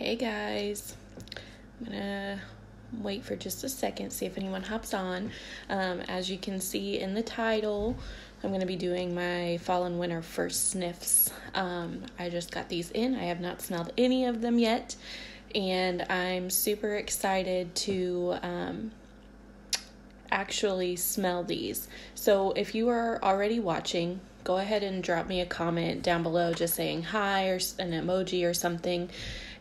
Hey guys, I'm gonna wait for just a second, see if anyone hops on. As you can see in the title, I'm gonna be doing my fall and winter first sniffs. I just got these in. I have not smelled any of them yet, and I'm super excited to actually smell these. So if you are already watching, go ahead and drop me a comment down below just saying hi or an emoji or something.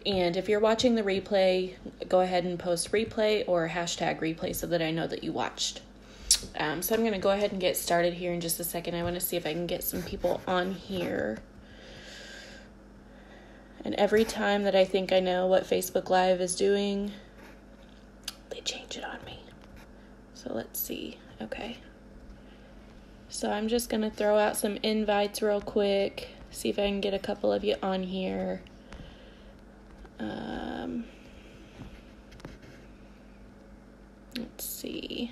And if you're watching the replay, go ahead and post replay or hashtag replay so that I know that you watched. So I'm going to go ahead and get started here in just a second. I want to see if I can get some people on here. And every time that I think I know what Facebook Live is doing, they change it on me. So let's see. Okay. So I'm just going to throw out some invites real quick, see if I can get a couple of you on here. Let's see.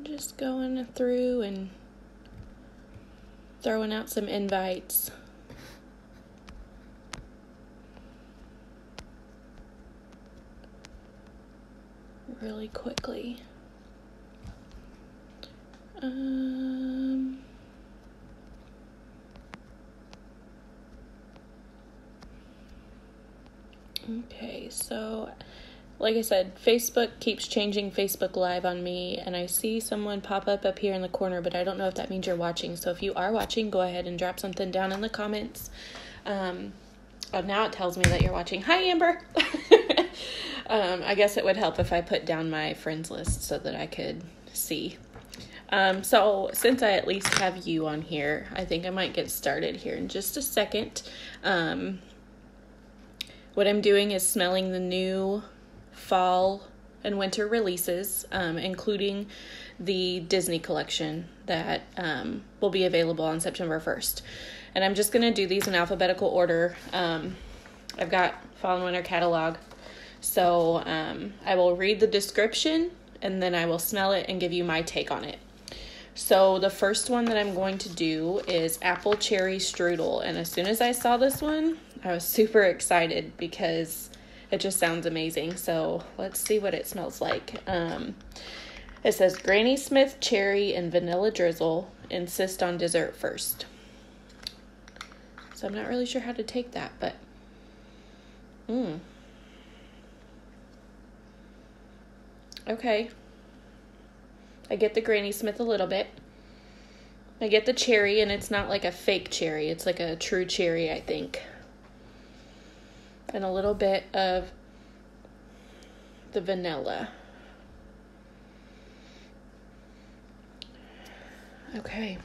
Just going through and throwing out some invites. Really quickly. Okay, so like I said, Facebook keeps changing Facebook Live on me, and I see someone pop up here in the corner, but I don't know if that means you're watching. So if you are watching, go ahead and drop something down in the comments. Now it tells me that you're watching. Hi, Amber. I guess it would help if I put down my friends list so that I could see. So since I at least have you on here, I think I might get started here in just a second. What I'm doing is smelling the new fall and winter releases, including the Disney collection that will be available on September 1st. And I'm just going to do these in alphabetical order. I've got fall and winter catalog. So I will read the description, and then I will smell it and give you my take on it. So the first one that I'm going to do is apple cherry strudel. And as soon as I saw this one, I was super excited because it just sounds amazing. So let's see what it smells like. It says Granny Smith cherry and vanilla drizzle. Insist on dessert first. So I'm not really sure how to take that, but okay. I get the Granny Smith a little bit. I get the cherry, and it's not like a fake cherry. It's like a true cherry, I think. And a little bit of the vanilla. Okay.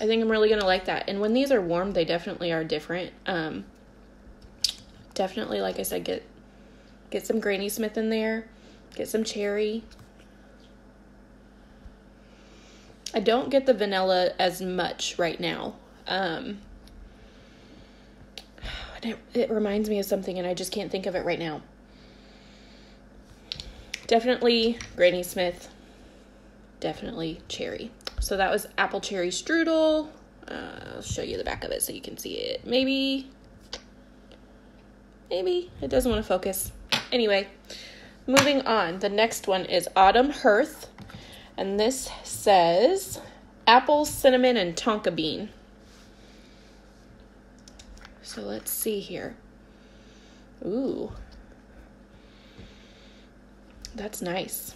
I think I'm really going to like that. And when these are warm, they definitely are different. Definitely, like I said, get some Granny Smith in there. Get some cherry. I don't get the vanilla as much right now. It reminds me of something, and I just can't think of it right now. Definitely Granny Smith. Definitely cherry. So that was apple cherry strudel. I'll show you the back of it so you can see it. Maybe it doesn't want to focus. Anyway, moving on. The next one is autumn hearth. And this says apple, cinnamon, and tonka bean. So let's see here. Ooh. That's nice.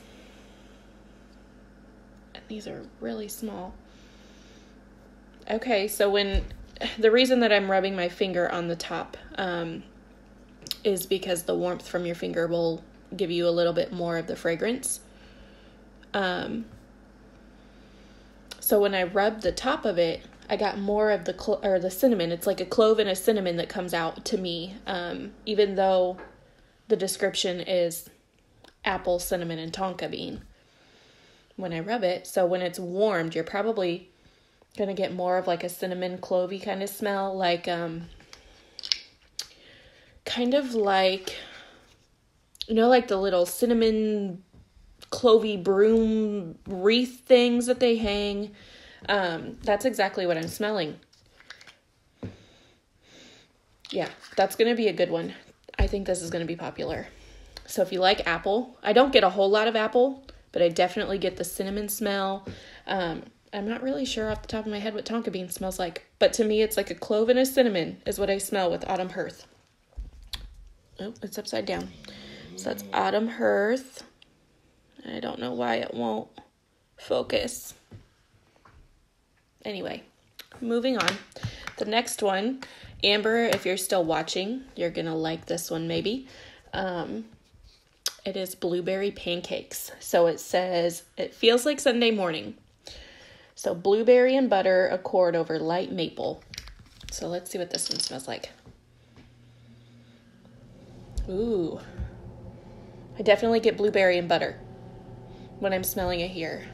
And these are really small. Okay, so the reason that I'm rubbing my finger on the top is because the warmth from your finger will give you a little bit more of the fragrance. So when I rubbed the top of it, I got more of the cinnamon. It's like a clove and a cinnamon that comes out to me, even though the description is apple, cinnamon, and tonka bean when I rub it. So when it's warmed, you're probably going to get more of like a cinnamon clovey kind of smell, like kind of like, you know, like the little cinnamon clovey broom wreath things that they hang. That's exactly what I'm smelling. Yeah, that's going to be a good one. I think this is going to be popular. So if you like apple, I don't get a whole lot of apple, but I definitely get the cinnamon smell. I'm not really sure off the top of my head what tonka bean smells like, but to me it's like a clove and a cinnamon is what I smell with Autumn Hearth. Oh, it's upside down. So that's Autumn Hearth. I don't know why it won't focus. Anyway, moving on. The next one, Amber, if you're still watching, you're going to like this one maybe. It is blueberry pancakes. So it says, it feels like Sunday morning. So blueberry and butter accord over light maple. So let's see what this one smells like. Ooh. I definitely get blueberry and butter when I'm smelling it here.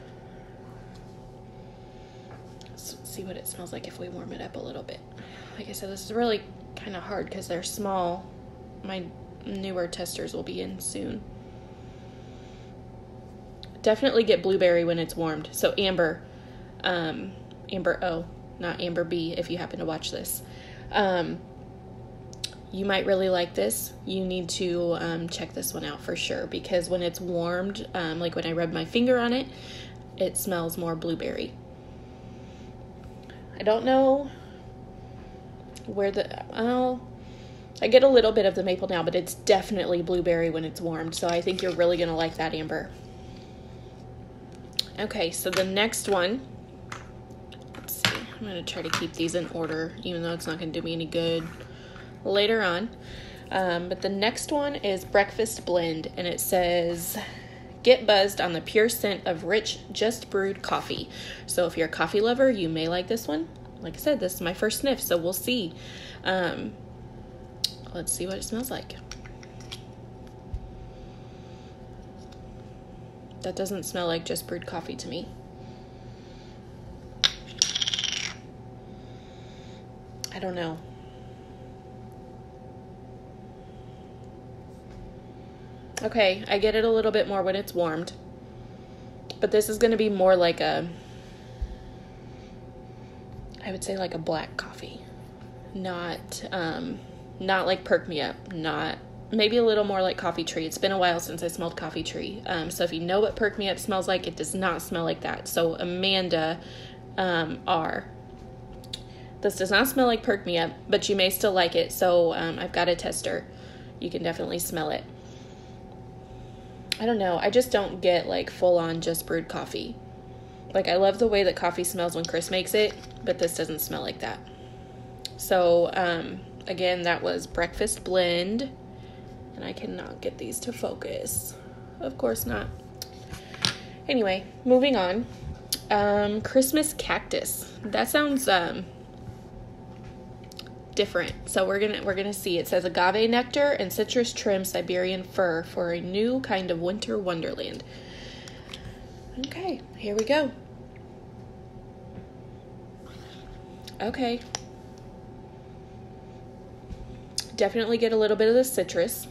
Let's see what it smells like if we warm it up a little bit. Like I said, this is really kind of hard because they're small. My newer testers will be in soon. Definitely get blueberry when it's warmed. So Amber, Amber O, not Amber B, if you happen to watch this. You might really like this. You need to check this one out for sure, because when it's warmed, like when I rub my finger on it, it smells more blueberry. I don't know where I get a little bit of the maple now, but it's definitely blueberry when it's warmed. So I think you're really going to like that, Amber. Okay, so the next one, let's see. I'm going to try to keep these in order, even though it's not going to do me any good later on. But the next one is Breakfast Blend, and it says, get buzzed on the pure scent of rich, just brewed coffee. So if you're a coffee lover, you may like this one. Like I said, this is my first sniff, so we'll see. Let's see what it smells like. That doesn't smell like just brewed coffee to me. I don't know. Okay, I get it a little bit more when it's warmed. But this is going to be more like I would say like a black coffee. Not like Perk Me Up. Maybe a little more like Coffee Tree. It's been a while since I smelled Coffee Tree. So if you know what Perk Me Up smells like, it does not smell like that. So Amanda R. This does not smell like Perk Me Up, but you may still like it. So I've got a tester. You can definitely smell it. I don't know. I just don't get like full on just brewed coffee. Like I love the way that coffee smells when Chris makes it, but this doesn't smell like that. So again, that was Breakfast Blend. And I cannot get these to focus. Of course not. Anyway, moving on. Christmas Cactus. That sounds different. So we're gonna see. It says agave nectar and citrus trim Siberian fir for a new kind of winter wonderland. Okay, here we go. Okay. Definitely get a little bit of the citrus.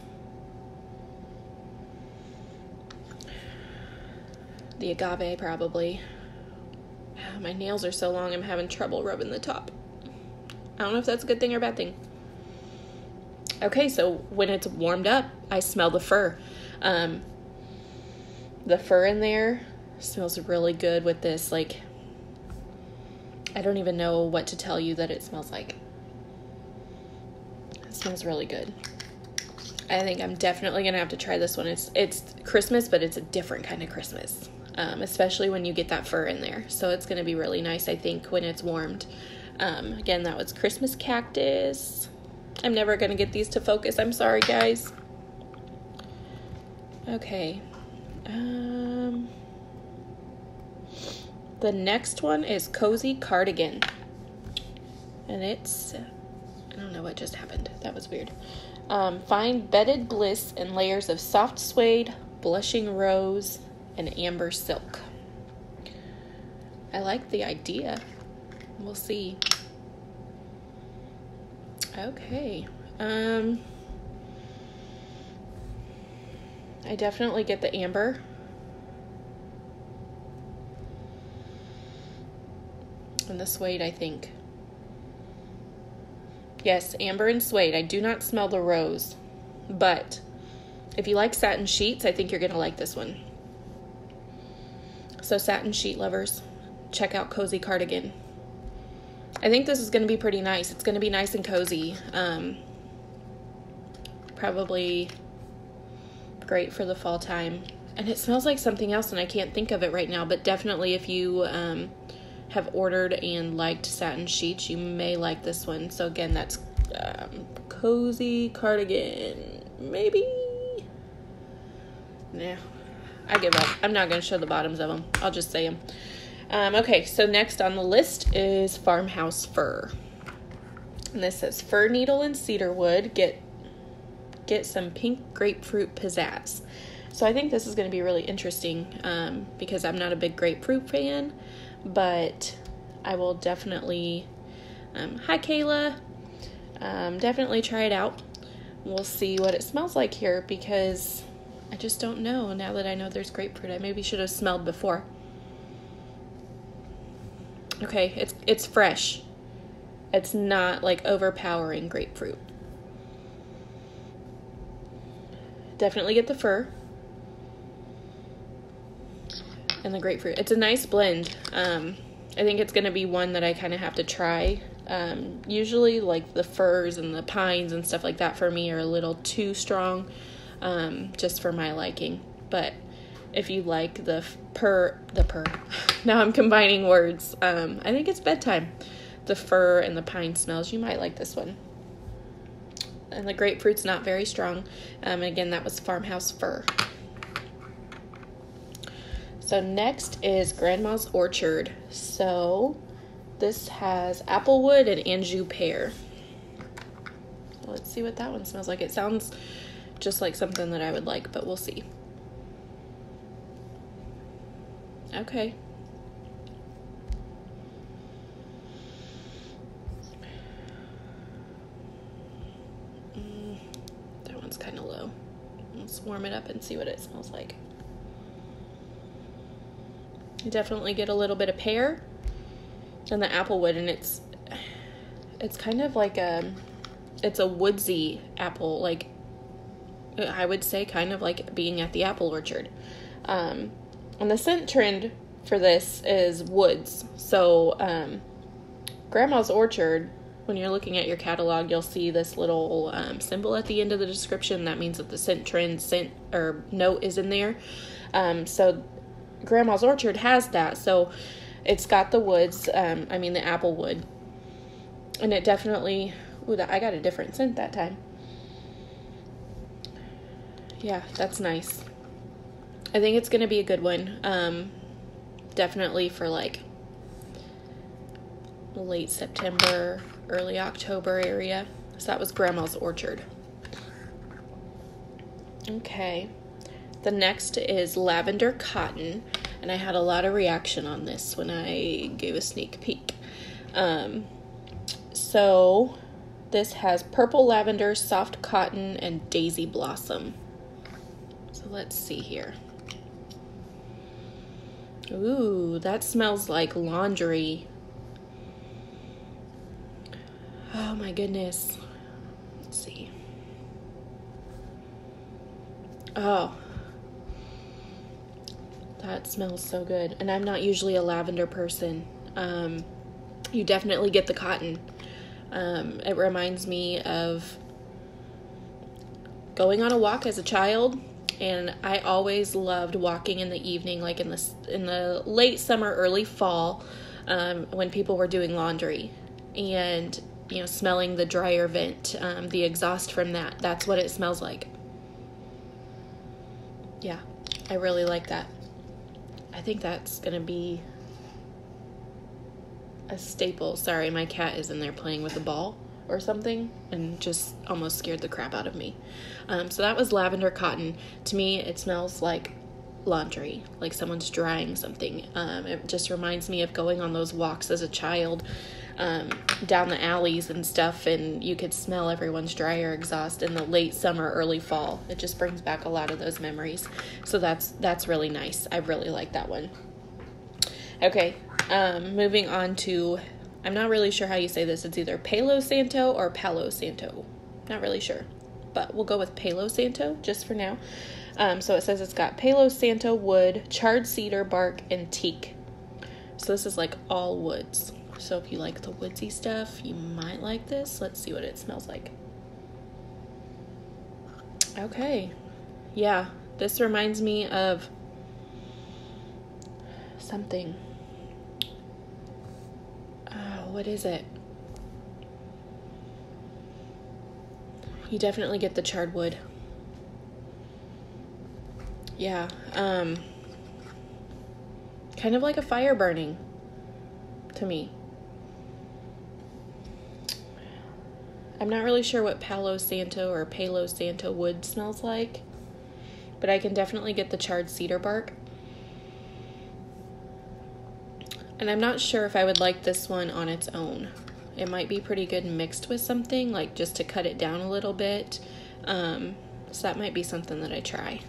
The agave, probably. My nails are so long, I'm having trouble rubbing the top. I don't know if that's a good thing or a bad thing. Okay, so when it's warmed up, I smell the fir. The fir in there smells really good with this, like, I don't even know what to tell you that it smells like. It smells really good. I think I'm definitely going to have to try this one. It's Christmas, but it's a different kind of Christmas. Especially when you get that fir in there. So it's going to be really nice, I think, when it's warmed. Again, that was Christmas Cactus. I'm never going to get these to focus. I'm sorry, guys. Okay. The next one is Cozy Cardigan. And it's, I don't know what just happened. That was weird. Find bedded bliss in layers of soft suede, blushing rose, and amber silk. I like the idea. We'll see. Okay. I definitely get the amber. And the suede, I think. Yes, amber and suede. I do not smell the rose. But if you like satin sheets, I think you're going to like this one. So satin sheet lovers, check out Cozy Cardigan. I think this is going to be pretty nice. It's going to be nice and cozy. Probably great for the fall time. And it smells like something else, and I can't think of it right now. But definitely if you have ordered and liked satin sheets, you may like this one. So again, that's Cozy Cardigan. Maybe? Nah, I give up. I'm not going to show the bottoms of them. I'll just say them. Okay, so next on the list is Farmhouse Fir. And this says, fir needle and cedar wood. Get some pink grapefruit pizzazz. So I think this is going to be really interesting because I'm not a big grapefruit fan. But I will definitely, hi Kayla, definitely try it out. We'll see what it smells like here because I just don't know now that I know there's grapefruit. I maybe should have smelled before. Okay, it's fresh. It's not like overpowering grapefruit. Definitely get the fir. And the grapefruit. It's a nice blend. I think it's going to be one that I kind of have to try. Usually like the firs and the pines and stuff like that for me are a little too strong, just for my liking. But if you like the now I'm combining words. I think it's bedtime. The fir and the pine smells, you might like this one. And the grapefruit's not very strong. And again, that was Farmhouse Fir. So next is Grandma's Orchard. So this has applewood and Anjou pear. So let's see what that one smells like. It sounds just like something that I would like, but we'll see. Okay. That one's kind of low. Let's warm it up and see what it smells like. You definitely get a little bit of pear and the applewood, and it's kind of like it's a woodsy apple, like I would say kind of like being at the apple orchard. And the scent trend for this is woods. So Grandma's Orchard, when you're looking at your catalog, you'll see this little symbol at the end of the description. That means that the scent trend note is in there. So Grandma's Orchard has that, so it's got the woods, the apple wood, and it definitely, I got a different scent that time. Yeah, that's nice. I think it's going to be a good one, definitely for like late September, early October area. So that was Grandma's Orchard. Okay. The next is Lavender Cotton, and I had a lot of reaction on this when I gave a sneak peek. So this has purple lavender, soft cotton, and daisy blossom. So let's see here. Ooh, that smells like laundry. Oh my goodness. Let's see. Oh. That smells so good. And I'm not usually a lavender person. You definitely get the cotton. It reminds me of going on a walk as a child. And I always loved walking in the evening, like in the late summer, early fall, when people were doing laundry. And, smelling the dryer vent, the exhaust from that. That's what it smells like. Yeah, I really like that. I think that's going to be a staple. Sorry, my cat is in there playing with a ball or something and just almost scared the crap out of me. So that was Lavender Cotton. To me, it smells like laundry, like someone's drying something. It just reminds me of going on those walks as a child, down the alleys and stuff, and you could smell everyone's dryer exhaust in the late summer, early fall. It just brings back a lot of those memories. So that's really nice. I really like that one. Okay, moving on to, I'm not really sure how you say this. It's either Palo Santo or Palo Santo. Not really sure, but we'll go with Palo Santo just for now. So it says it's got Palo Santo wood, charred cedar bark, and teak. So this is like all woods. So if you like the woodsy stuff, you might like this. Let's see what it smells like. Okay. Yeah, this reminds me of something. Oh, what is it? You definitely get the charred wood. Yeah, kind of like a fire burning to me. I'm not really sure what Palo Santo or Palo Santo wood smells like, but I can definitely get the charred cedar bark. And I'm not sure if I would like this one on its own. It might be pretty good mixed with something, like just to cut it down a little bit. So that might be something that I try.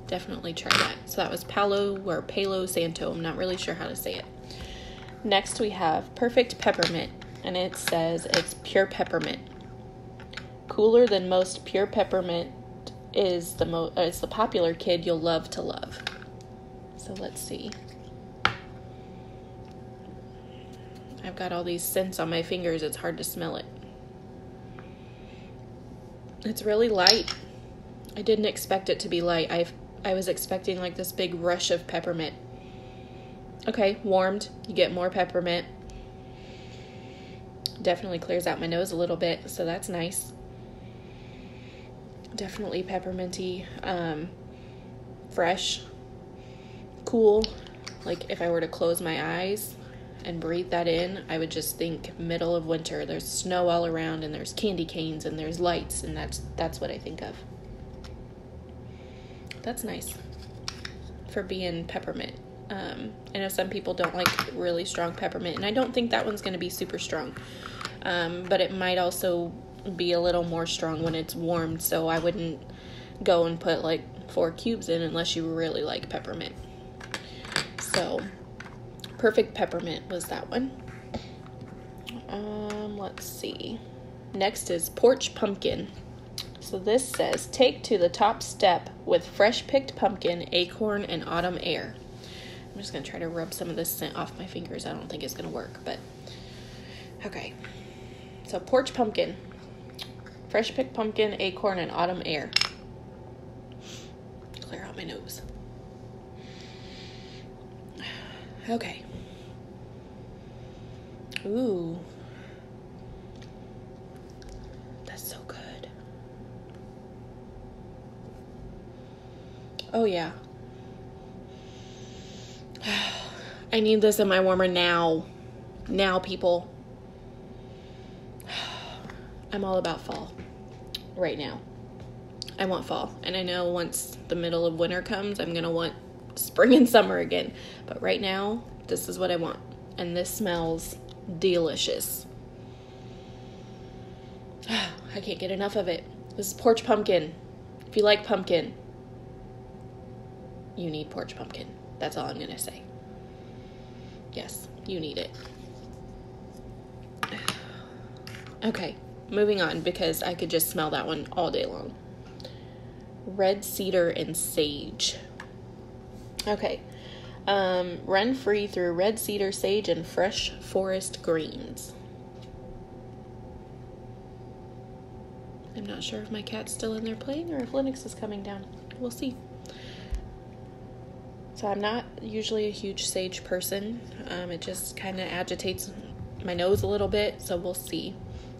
Definitely try that. So that was Palo or Palo Santo. I'm not really sure how to say it. Next we have Perfect Peppermint, and it says it's pure peppermint. Cooler than most pure peppermint is the popular kid you'll love to love. So let's see. I've got all these scents on my fingers. It's hard to smell it. It's really light. I didn't expect it to be light. I was expecting like this big rush of peppermint. Okay, warmed. You get more peppermint. Definitely clears out my nose a little bit, so that's nice. Definitely pepperminty. Fresh. Cool. Like if I were to close my eyes and breathe that in, I would just think middle of winter. There's snow all around, and there's candy canes, and there's lights, and that's what I think of. That's nice for being peppermint. I know some people don't like really strong peppermint, and I don't think that one's going to be super strong. But it might also be a little more strong when it's warmed, so I wouldn't go and put like 4 cubes in unless you really like peppermint. So, Perfect Peppermint was that one. Let's see. Next is Porch Pumpkin. So this says, take to the top step with fresh picked pumpkin, acorn, and autumn air. I'm just going to try to rub some of this scent off my fingers. I don't think it's going to work, but okay. So Porch Pumpkin, fresh picked pumpkin, acorn, and autumn air. Clear out my nose. Okay. Ooh. That's so good. Oh, yeah. I need this in my warmer now. Now, people. I'm all about fall right now. I want fall. And I know once the middle of winter comes, I'm going to want spring and summer again. But right now, this is what I want. And this smells delicious. I can't get enough of it. This is Porch Pumpkin. If you like pumpkin, you need Porch Pumpkin. That's all I'm going to say. Yes, you need it. Okay, moving on, because I could just smell that one all day long. Red Cedar and Sage. Okay. Run free through red cedar, sage, and fresh forest greens. I'm not sure if my cat's still in there playing or if Linux is coming down. We'll see. So I'm not usually a huge sage person. It just kind of agitates my nose a little bit, so we'll see.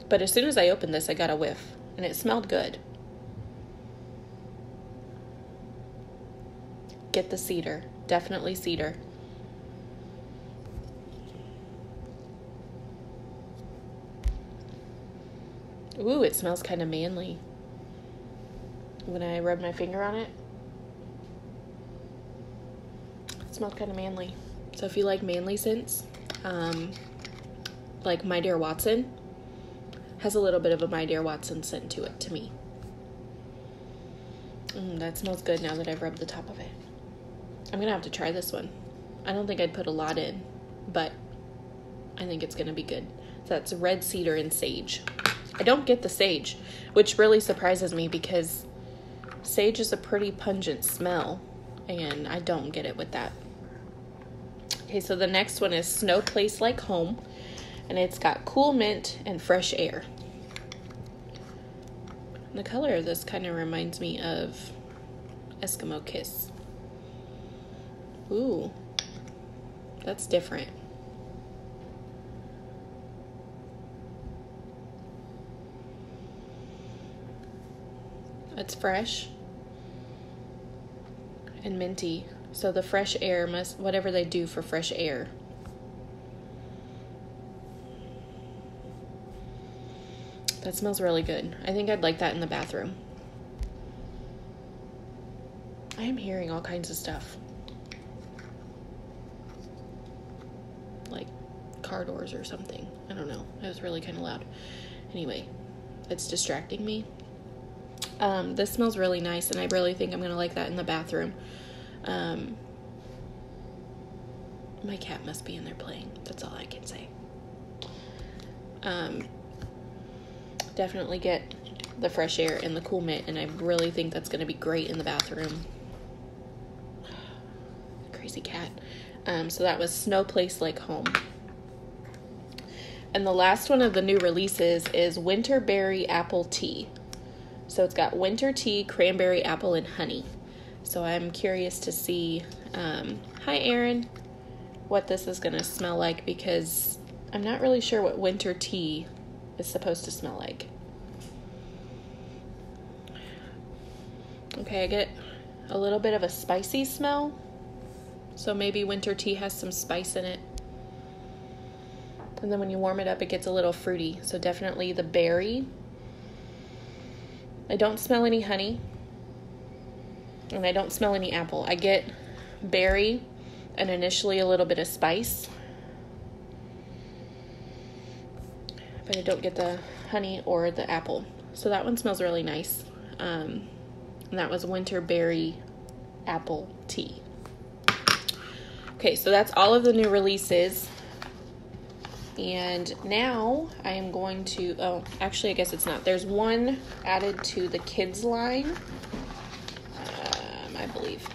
But as soon as I opened this, I got a whiff, and it smelled good. Get the cedar. Definitely cedar. Ooh, it smells kind of manly when I rub my finger on it. It smells kind of manly. So if you like manly scents, like My Dear Watson, has a little bit of a My Dear Watson scent to it to me. That smells good now that I've rubbed the top of it. I'm gonna have to try this one. I don't think I'd put a lot in, but I think it's gonna be good. So that's red cedar and sage. I don't get the sage, which really surprises me because sage is a pretty pungent smell, and I don't get it with that. Okay, so the next one is Snow Place Like Home, and it's got cool mint and fresh air. The color of this kind of reminds me of Eskimo Kiss. Ooh, that's different. It's fresh and minty. So the fresh air must, whatever they do for fresh air. That smells really good. I think I'd like that in the bathroom. I am hearing all kinds of stuff. Like car doors or something. I don't know. It was really kind of loud. Anyway, it's distracting me. This smells really nice, and I really think I'm going to like that in the bathroom. My cat must be in there playing. That's all I can say. Definitely get the fresh air and the cool mint, and I really think that's going to be great in the bathroom. Crazy cat. So that was Snow Place Like Home. And the last one of the new releases is Winter Berry Apple Tea. So it's got winter tea, cranberry, apple, and honey. So I'm curious to see, hi Erin, what this is going to smell like, because I'm not really sure what winter tea is supposed to smell like. Okay, I get a little bit of a spicy smell. So maybe winter tea has some spice in it. And then when you warm it up, it gets a little fruity. So definitely the berry. I don't smell any honey. And I don't smell any apple. I get berry and initially a little bit of spice. But I don't get the honey or the apple. So that one smells really nice. And that was Winter Berry Apple Tea. Okay, so that's all of the new releases. And now I am going to, oh, actually I guess it's not. There's one added to the kids line. I believe.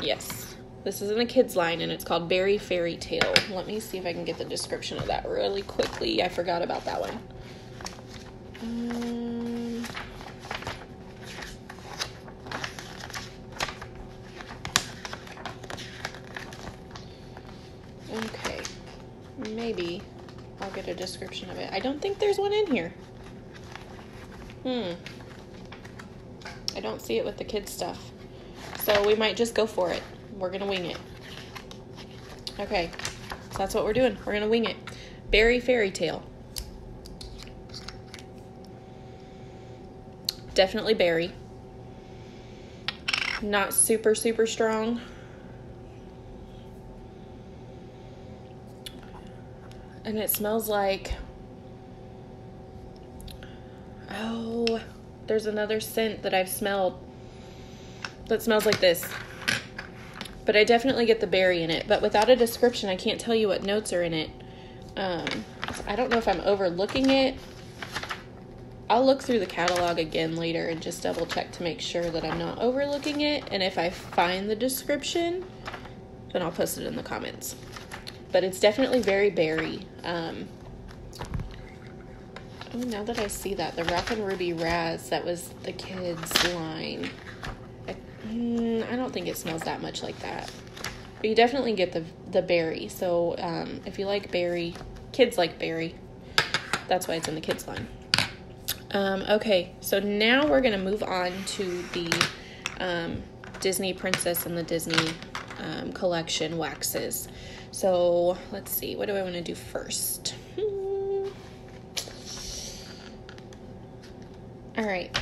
Yes. This is in the kids line, and it's called Berry Fairy Tale. Let me see if I can get the description of that really quickly. I forgot about that one. Okay. Maybe I'll get a description of it. I don't think there's one in here. I don't see it with the kids stuff. So we might just go for it. We're going to wing it. Okay. So that's what we're doing. We're going to wing it. Berry Fairy Tale. Definitely berry. Not super, super strong. And it smells like, oh, there's another scent that I've smelled that smells like this. But I definitely get the berry in it. But without a description, I can't tell you what notes are in it. I don't know if I'm overlooking it. I'll look through the catalog again later and just double check to make sure that I'm not overlooking it. And if I find the description, then I'll post it in the comments. But it's definitely very berry. Oh, now that I see that, the Rock and Ruby Raz, that was the kids' line. I don't think it smells that much like that. But you definitely get the berry. So if you like berry, kids like berry. That's why it's in the kids' line. Okay, so now we're going to move on to the Disney Princess and the Disney collection waxes. So let's see, what do I want to do first? All right,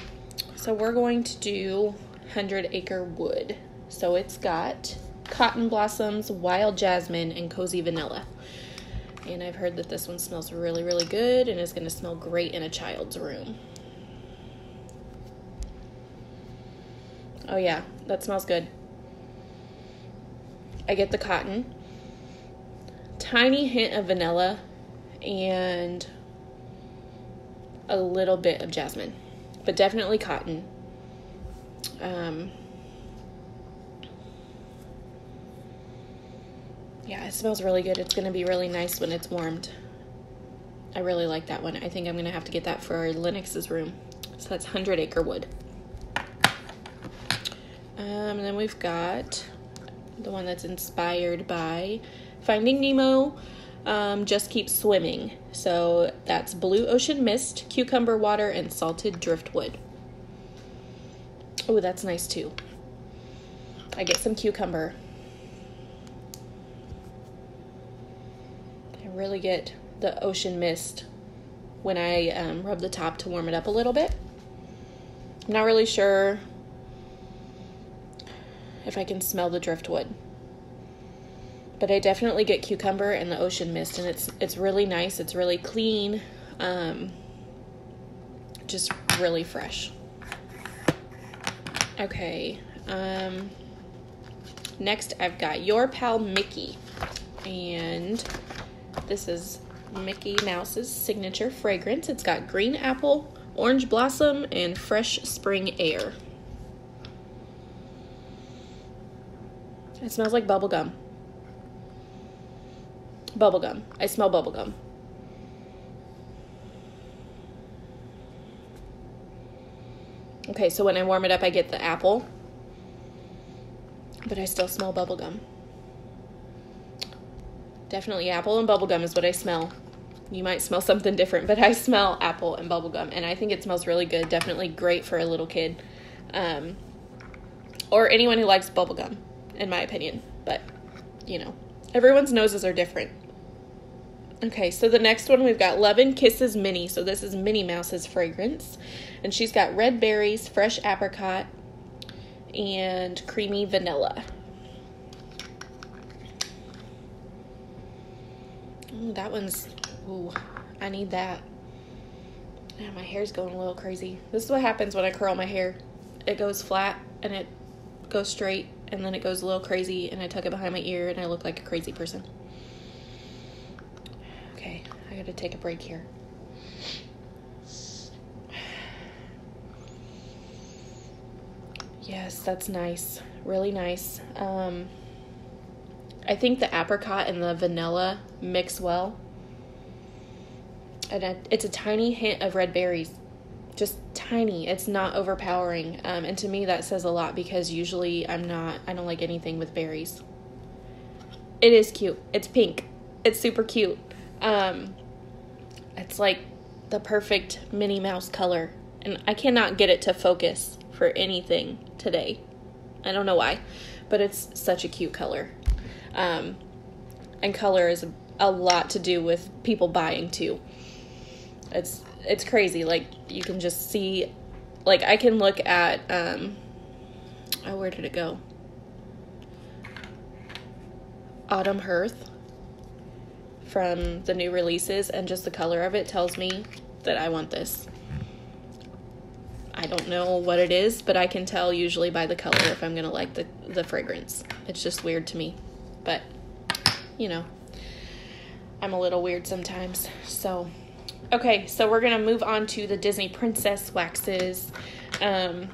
so we're going to do 100 Acre Wood. So it's got Cotton Blossoms, Wild Jasmine, and Cozy Vanilla. And I've heard that this one smells really, really good and is going to smell great in a child's room. Oh yeah, that smells good. I get the cotton, tiny hint of vanilla, and a little bit of jasmine, but definitely cotton. Yeah, it smells really good. It's going to be really nice when it's warmed. I really like that one. I think I'm going to have to get that for Lennox's room. So that's 100 Acre Wood. And then we've got the one that's inspired by Finding Nemo, Just Keep Swimming. So that's Blue Ocean Mist, Cucumber Water, and Salted Driftwood. Oh, that's nice too. I get some cucumber. I really get the ocean mist when I rub the top to warm it up a little bit. I'm not really sure if I can smell the driftwood, but I definitely get cucumber and the ocean mist, and it's really nice. It's really clean, just really fresh. Okay, next I've got Your Pal Mickey, and this is Mickey Mouse's signature fragrance. It's got green apple, orange blossom, and fresh spring air. It smells like bubblegum. Bubblegum. I smell bubblegum. Okay, so when I warm it up, I get the apple, but I still smell bubblegum. Definitely apple and bubblegum is what I smell. You might smell something different, but I smell apple and bubblegum, and I think it smells really good. Definitely great for a little kid, or anyone who likes bubblegum, in my opinion. But, you know, everyone's noses are different. Okay, so the next one we've got Love and Kisses Minnie. So this is Minnie Mouse's fragrance, and she's got red berries, fresh apricot, and creamy vanilla. Ooh, that one's, ooh, I need that. Yeah, my hair's going a little crazy. This is what happens when I curl my hair. It goes flat, and it goes straight, and then it goes a little crazy, and I tuck it behind my ear, and I look like a crazy person. Okay, I gotta take a break here. Yes, that's nice. Really nice. I think the apricot and the vanilla mix well. And it's a tiny hint of red berries. Just tiny. It's not overpowering. And to me that says a lot, because usually I don't like anything with berries. It is cute. It's pink. It's super cute. It's like the perfect Minnie Mouse color. And I cannot get it to focus for anything today. I don't know why, but it's such a cute color. And color is a lot to do with people buying too. It's crazy. Like, you can just see, like, I can look at, oh, where did it go? Autumn Hearth from the new releases, and just the color of it tells me that I want this. I don't know what it is, but I can tell usually by the color if I'm going to like the fragrance. It's just weird to me. But, you know, I'm a little weird sometimes. So, okay, so we're going to move on to the Disney Princess waxes. And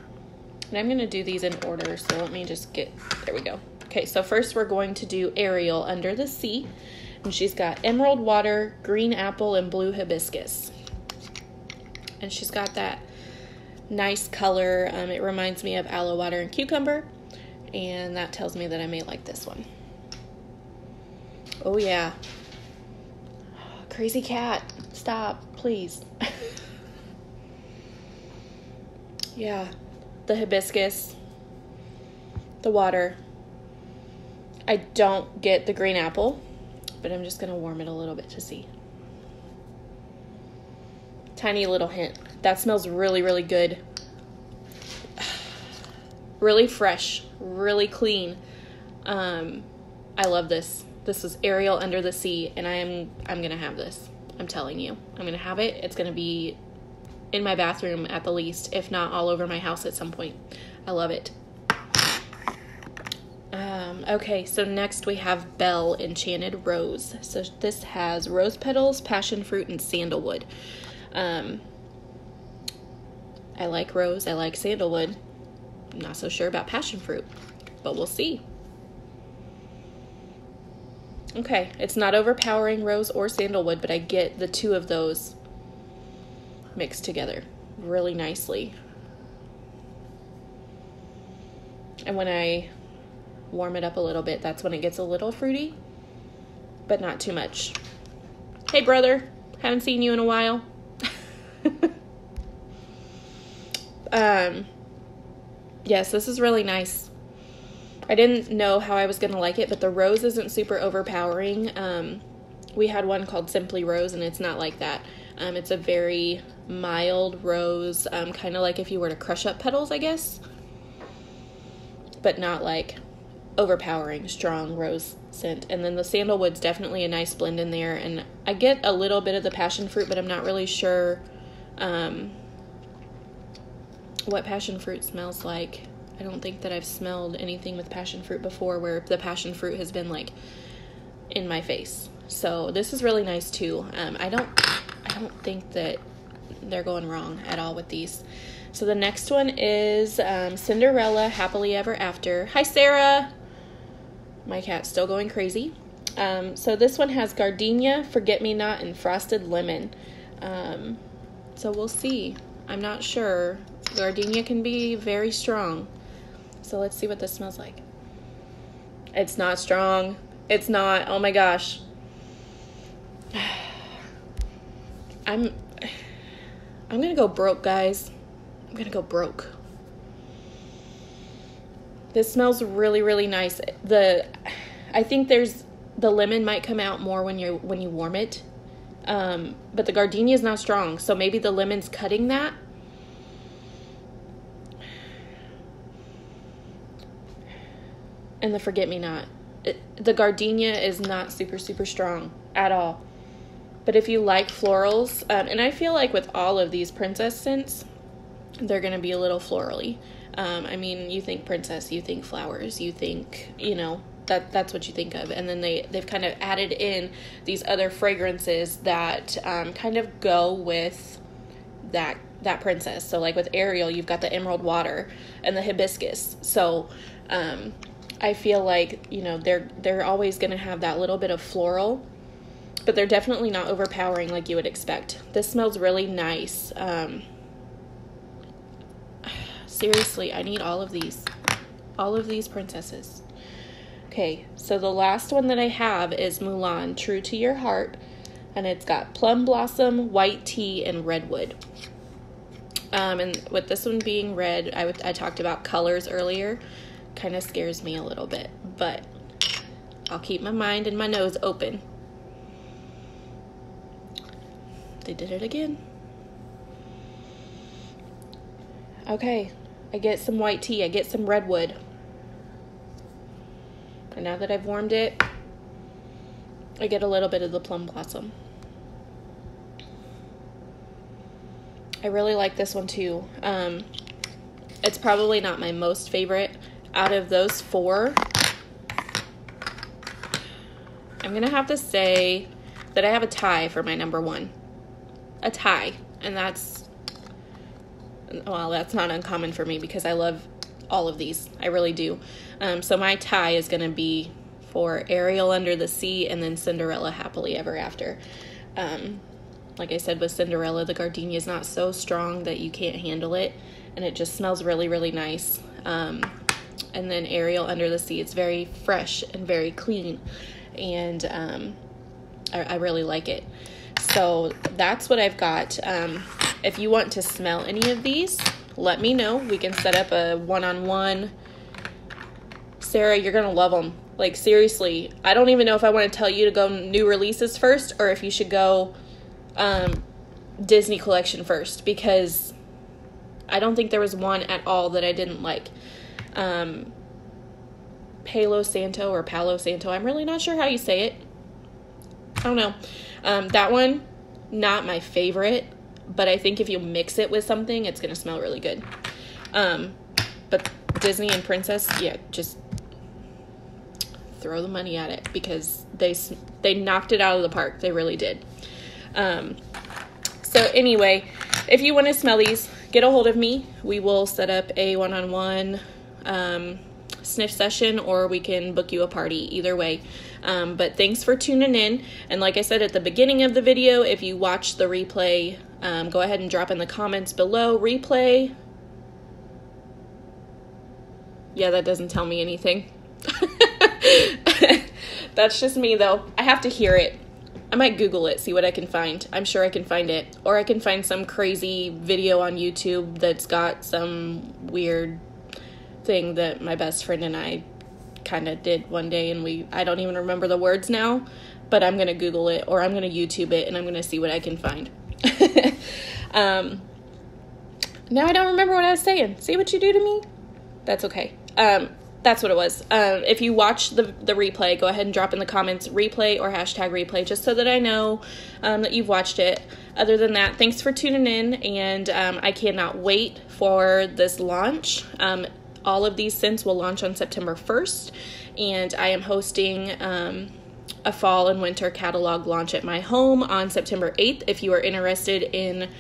I'm going to do these in order. So let me just there we go. Okay, so first we're going to do Ariel, Under the Sea. And she's got emerald water, green apple, and blue hibiscus. And she's got that nice color. It reminds me of aloe water and cucumber. And that tells me that I may like this one. Oh, yeah. Crazy cat. Stop, please. Yeah. The hibiscus. The water. I don't get the green apple, but I'm just going to warm it a little bit to see. Tiny little hint. That smells really, really good. Really fresh. Really clean. I love this. This is Ariel Under the Sea, and I'm gonna have this. I'm telling you, I'm gonna have it. It's gonna be in my bathroom at the least, if not all over my house at some point. I love it. Okay, so next we have Belle Enchanted Rose. So this has rose petals, passion fruit, and sandalwood. I like rose, I like sandalwood. I'm not so sure about passion fruit, but we'll see. Okay, it's not overpowering rose or sandalwood, but I get the two of those mixed together really nicely. And when I warm it up a little bit, that's when it gets a little fruity, but not too much. Hey brother, haven't seen you in a while. Yes, this is really nice. I didn't know how I was going to like it, but the rose isn't super overpowering. We had one called Simply Rose, and it's not like that. It's a very mild rose, kind of like if you were to crush up petals, I guess, but not like overpowering strong rose scent. And then the sandalwood's definitely a nice blend in there, and I get a little bit of the passion fruit, but I'm not really sure what passion fruit smells like. I don't think that I've smelled anything with passion fruit before where the passion fruit has been like in my face. So this is really nice too. I don't think that they're going wrong at all with these. So the next one is Cinderella Happily Ever After. Hi Sarah. My cat's still going crazy. So this one has gardenia, forget-me-not, and frosted lemon. So we'll see. I'm not sure. Gardenia can be very strong. So let's see what this smells like. It's not strong. It's not. Oh my gosh. I'm gonna go broke, guys. I'm gonna go broke. This smells really, really nice. I think the lemon might come out more when you warm it. But the gardenia is not strong, so maybe the lemon's cutting that. And the forget-me-not. The gardenia is not super, super strong at all. But if you like florals, and I feel like with all of these princess scents, they're going to be a little florally. I mean, you think princess, you think flowers, you think, that's what you think of. And then they've kind of added in these other fragrances that kind of go with that princess. So like with Ariel, you've got the emerald water and the hibiscus. So I feel like, they're always going to have that little bit of floral, but they're definitely not overpowering like you would expect. This smells really nice. Seriously, I need all of these princesses. Okay, so the last one that I have is Mulan, True to Your Heart, and it's got plum blossom, white tea, and redwood. And with this one being red, I talked about colors earlier. Kind of scares me a little bit, but I'll keep my mind and my nose open. They did it again. Okay, I get some white tea, I get some redwood. And now that I've warmed it, I get a little bit of the plum blossom. I really like this one too. It's probably not my most favorite. Out of those four, I'm going to have to say that I have a tie for my number one. A tie. And that's not uncommon for me because I love all of these. I really do. So my tie is going to be for Ariel Under the Sea and then Cinderella Happily Ever After. Like I said, with Cinderella, the gardenia is not so strong that you can't handle it. And it just smells really, really nice. And then Ariel Under the Sea, it's very fresh and very clean. And I really like it. So that's what I've got. If you want to smell any of these, let me know. We can set up a one-on-one. Sarah, you're going to love them. Like, seriously, I don't even know if I want to tell you to go new releases first or if you should go Disney collection first, because I don't think there was one at all that I didn't like. Palo Santo or Palo Santo. I'm really not sure how you say it. I don't know. That one, not my favorite, but I think if you mix it with something, it's going to smell really good. But Disney and Princess, yeah, just throw the money at it because they knocked it out of the park. They really did. So anyway, if you want to smell these, get a hold of me. We will set up a one-on-one sniff session, or we can book you a party, either way. But thanks for tuning in. And like I said at the beginning of the video, if you watch the replay, go ahead and drop in the comments below. Replay. Yeah, that doesn't tell me anything. That's just me though. I have to hear it. I might Google it, see what I can find. I'm sure I can find it. Or I can find some crazy video on YouTube that's got some weird thing that my best friend and I kind of did one day, and I don't even remember the words now, but I'm going to Google it, or I'm going to YouTube it, and I'm going to see what I can find. Now I don't remember what I was saying. See what you do to me? That's okay. That's what it was. If you watch the replay, go ahead and drop in the comments replay or hashtag replay, just so that I know that you've watched it. Other than that, thanks for tuning in, and I cannot wait for this launch. All of these scents will launch on September 1st, and I am hosting a fall and winter catalog launch at my home on September 8th. If you are interested in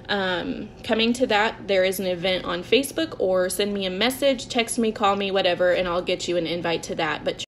coming to that, there is an event on Facebook, or send me a message, text me, call me, whatever, and I'll get you an invite to that. But